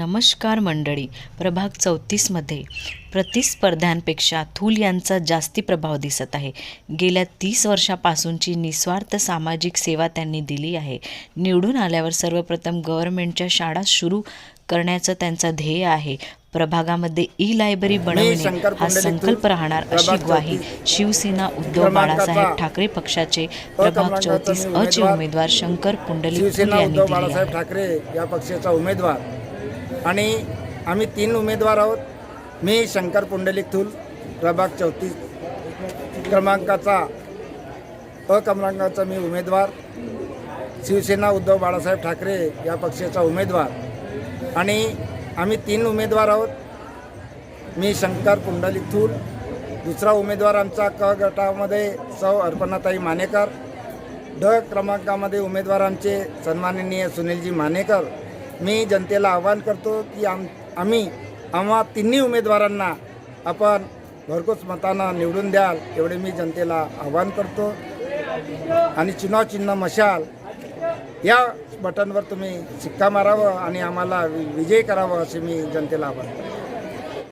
नमस्कार मंडळी. प्रभाग 34मध्ये प्रतिस्पर्ध्यांपेक्षा थूल यांचा जास्ती प्रभाव दिसत आहे. गेल्या 30 वर्षापासूनची निस्वार्थ सामाजिक सेवा त्यांनी दिली आहे. निवडून आल्यावर सर्वप्रथम गव्हर्नमेंटच्या शाळा सुरू करण्याचं त्यांचं ध्येय आहे. प्रभागामध्ये ई-लायब्ररी बनवणे हा संकल्प राहणार अशी ग्वाही शिवसेना उद्धव बाळासाहेब ठाकरे पक्षाचे प्रभाग 34 अचे उमेदवार शंकर पुंडलिक थूल यांनी दिली बाळासाहेब ठाकरे या पक्षाचा उमेदवार आणि आम्ही 3 उमेदवार आहोत. मी शंकर पुंडलिक थूल प्रभाग 34 क्रमांकाचा क्रमांकाचा मी उमेदवार, शिवसेना उद्धव बाळासाहेब ठाकरे या पक्षाचा उमेदवार आणि आम्ही 3 उमेदवार आहोत. मी शंकर पुंडलिक थूल. दुसरा उमेदवार आमचा क गटामध्ये सौ अर्पणाताई मानेकर. ड क्रमांकामध्ये उमेदवार आमचे सन्माननीय सुनीलजी मानेकर. मी जनतेला आवाहन करतो की आम्हा तिन्ही उमेदवारांना आपण भरघोस मतानं निवडून द्याल एवढे मी जनतेला आवाहन करतो. आणि चुनाव चिन्ह मशाल या बटनवर तुम्ही शिक्का मारावं आणि आम्हाला विजयी करावं असे मी जनतेला आवाहन करतो.